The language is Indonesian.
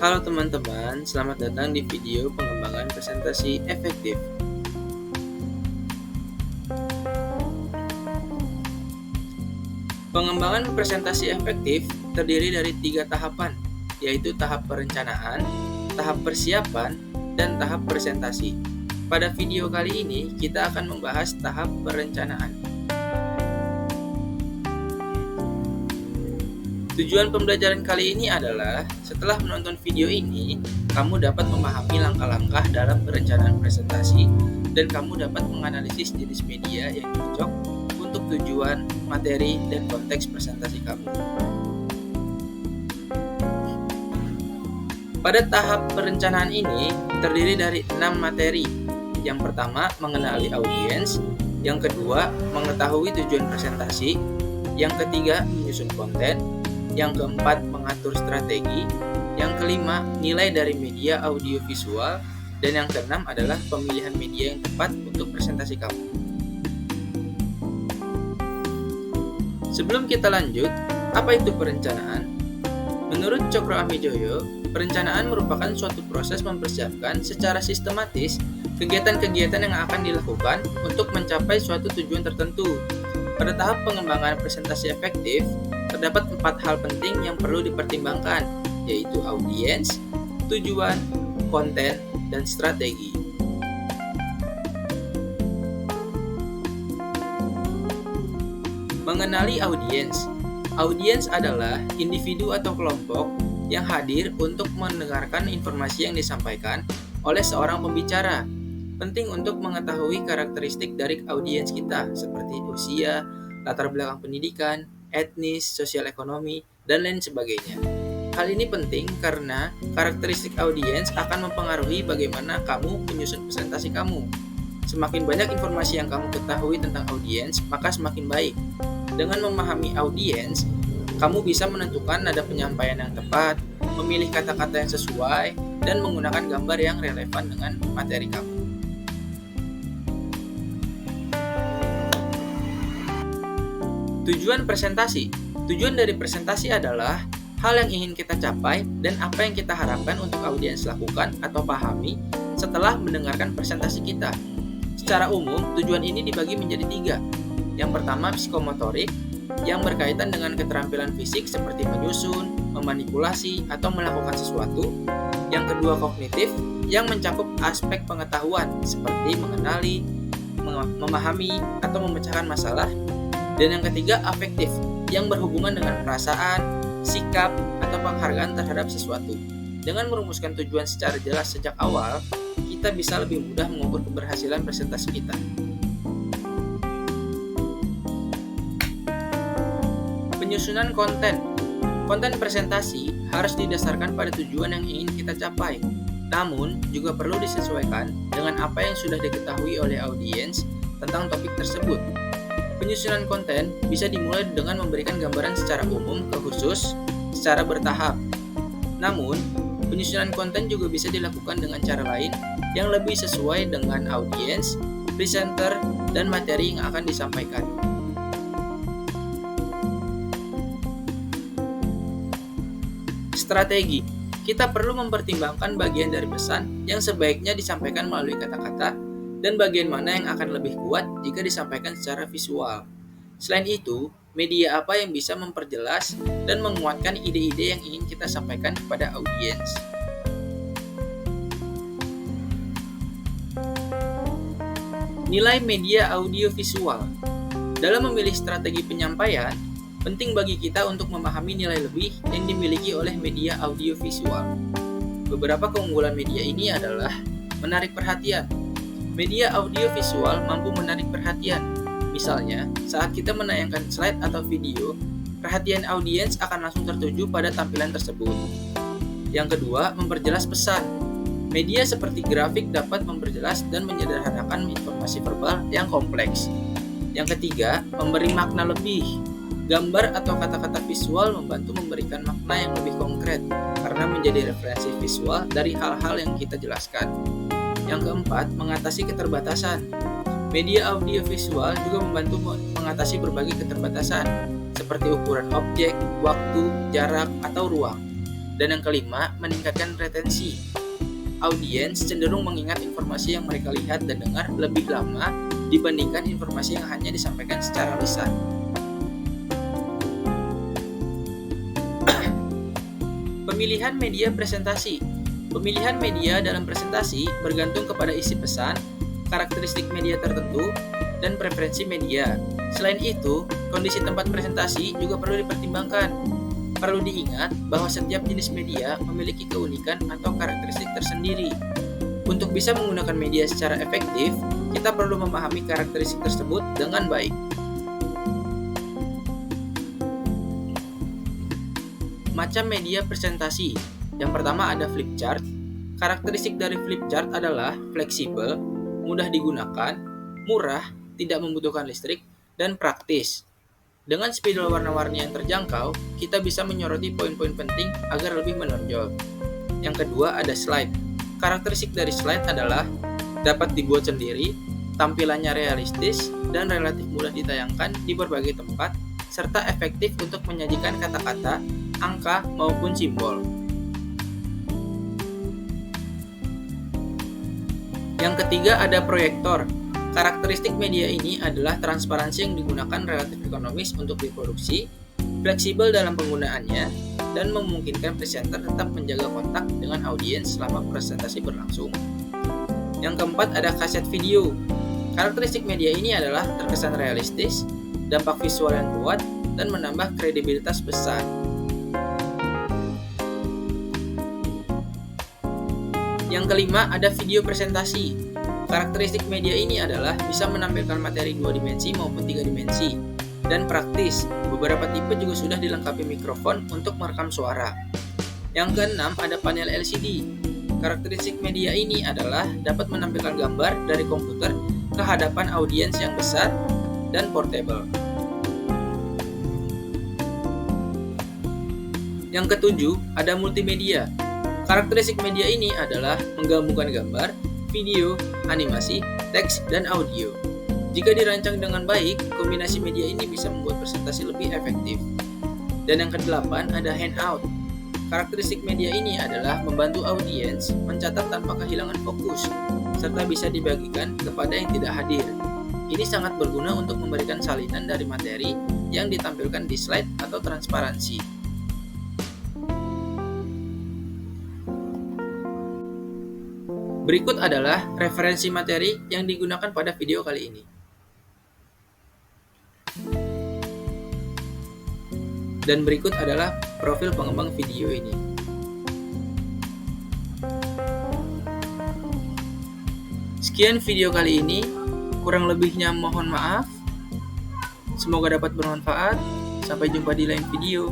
Halo teman-teman, selamat datang di video pengembangan presentasi efektif. Pengembangan presentasi efektif terdiri dari 3 tahapan, yaitu tahap perencanaan, tahap persiapan, dan tahap presentasi. Pada video kali ini, kita akan membahas tahap perencanaan. Tujuan pembelajaran kali ini adalah, setelah menonton video ini, kamu dapat memahami langkah-langkah dalam perencanaan presentasi dan kamu dapat menganalisis jenis media yang cocok untuk tujuan, materi, dan konteks presentasi kamu. Pada tahap perencanaan ini terdiri dari 6 materi. Yang pertama, mengenali audiens. Yang kedua, mengetahui tujuan presentasi. Yang ketiga, menyusun konten. Yang keempat, mengatur strategi. Yang kelima, nilai dari media audiovisual. Dan yang keenam adalah pemilihan media yang tepat untuk presentasi kamu. Sebelum kita lanjut, apa itu perencanaan? Menurut Cokro Amijoyo, perencanaan merupakan suatu proses mempersiapkan secara sistematis kegiatan-kegiatan yang akan dilakukan untuk mencapai suatu tujuan tertentu. Pada tahap pengembangan presentasi efektif, terdapat 4 hal penting yang perlu dipertimbangkan, yaitu audiens, tujuan, konten, dan strategi. Mengenali audiens. Audiens adalah individu atau kelompok yang hadir untuk mendengarkan informasi yang disampaikan oleh seorang pembicara. Penting untuk mengetahui karakteristik dari audiens kita, seperti usia, latar belakang pendidikan, etnis, sosial ekonomi, dan lain sebagainya. Hal ini penting karena karakteristik audiens akan mempengaruhi bagaimana kamu menyusun presentasi kamu. Semakin banyak informasi yang kamu ketahui tentang audiens, maka semakin baik. Dengan memahami audiens, kamu bisa menentukan nada penyampaian yang tepat, memilih kata-kata yang sesuai, dan menggunakan gambar yang relevan dengan materi kamu. Tujuan presentasi. Tujuan dari presentasi adalah hal yang ingin kita capai dan apa yang kita harapkan untuk audiens lakukan atau pahami setelah mendengarkan presentasi kita. Secara umum, tujuan ini dibagi menjadi 3. Yang pertama, psikomotorik, yang berkaitan dengan keterampilan fisik seperti menyusun, memanipulasi, atau melakukan sesuatu. Yang kedua, kognitif, yang mencakup aspek pengetahuan seperti mengenali, memahami, atau memecahkan masalah. Dan yang ketiga, afektif, yang berhubungan dengan perasaan, sikap, atau penghargaan terhadap sesuatu. Dengan merumuskan tujuan secara jelas sejak awal, kita bisa lebih mudah mengukur keberhasilan presentasi kita. Penyusunan konten. Konten presentasi harus didasarkan pada tujuan yang ingin kita capai, namun juga perlu disesuaikan dengan apa yang sudah diketahui oleh audiens tentang topik tersebut. Penyusunan konten bisa dimulai dengan memberikan gambaran secara umum ke khusus secara bertahap. Namun, penyusunan konten juga bisa dilakukan dengan cara lain yang lebih sesuai dengan audiens, presenter, dan materi yang akan disampaikan. Strategi. Kita perlu mempertimbangkan bagian dari pesan yang sebaiknya disampaikan melalui kata-kata dan bagian mana yang akan lebih kuat jika disampaikan secara visual. Selain itu, media apa yang bisa memperjelas dan menguatkan ide-ide yang ingin kita sampaikan kepada audiens. Nilai media audiovisual. Dalam memilih strategi penyampaian, penting bagi kita untuk memahami nilai lebih yang dimiliki oleh media audiovisual. Beberapa keunggulan media ini adalah menarik perhatian. Media audiovisual mampu menarik perhatian. Misalnya, saat kita menayangkan slide atau video, perhatian audiens akan langsung tertuju pada tampilan tersebut. Yang kedua, memperjelas pesan. Media seperti grafik dapat memperjelas dan menyederhanakan informasi verbal yang kompleks. Yang ketiga, memberi makna lebih. Gambar atau kata-kata visual membantu memberikan makna yang lebih konkret karena menjadi referensi visual dari hal-hal yang kita jelaskan. Yang keempat, mengatasi keterbatasan. Media audiovisual juga membantu mengatasi berbagai keterbatasan, seperti ukuran objek, waktu, jarak, atau ruang. Dan yang kelima, meningkatkan retensi. Audiens cenderung mengingat informasi yang mereka lihat dan dengar lebih lama dibandingkan informasi yang hanya disampaikan secara lisan. Pemilihan media presentasi. Pemilihan media dalam presentasi bergantung kepada isi pesan, karakteristik media tertentu, dan preferensi media. Selain itu, kondisi tempat presentasi juga perlu dipertimbangkan. Perlu diingat bahwa setiap jenis media memiliki keunikan atau karakteristik tersendiri. Untuk bisa menggunakan media secara efektif, kita perlu memahami karakteristik tersebut dengan baik. Macam media presentasi. Yang pertama ada flip chart. Karakteristik dari flip chart adalah fleksibel, mudah digunakan, murah, tidak membutuhkan listrik, dan praktis. Dengan spidol warna-warni yang terjangkau, kita bisa menyoroti poin-poin penting agar lebih menonjol. Yang kedua ada slide. Karakteristik dari slide adalah dapat dibuat sendiri, tampilannya realistis, dan relatif mudah ditayangkan di berbagai tempat, serta efektif untuk menyajikan kata-kata, angka, maupun simbol. Yang ketiga ada proyektor. Karakteristik media ini adalah transparansi yang digunakan relatif ekonomis untuk diproduksi, fleksibel dalam penggunaannya, dan memungkinkan presenter tetap menjaga kontak dengan audiens selama presentasi berlangsung. Yang keempat ada kaset video. Karakteristik media ini adalah terkesan realistis, dampak visual yang kuat, dan menambah kredibilitas besar. Yang kelima ada video presentasi. Karakteristik media ini adalah bisa menampilkan materi 2 dimensi maupun 3 dimensi dan praktis. Beberapa tipe juga sudah dilengkapi mikrofon untuk merekam suara. Yang keenam ada panel LCD. Karakteristik media ini adalah dapat menampilkan gambar dari komputer ke hadapan audiens yang besar dan portable. Yang ketujuh ada multimedia. Karakteristik media ini adalah menggabungkan gambar, video, animasi, teks, dan audio. Jika dirancang dengan baik, kombinasi media ini bisa membuat presentasi lebih efektif. Dan yang kedelapan ada handout. Karakteristik media ini adalah membantu audiens mencatat tanpa kehilangan fokus, serta bisa dibagikan kepada yang tidak hadir. Ini sangat berguna untuk memberikan salinan dari materi yang ditampilkan di slide atau transparansi. Berikut adalah referensi materi yang digunakan pada video kali ini. Dan berikut adalah profil pengembang video ini. Sekian video kali ini, kurang lebihnya mohon maaf. Semoga dapat bermanfaat. Sampai jumpa di lain video.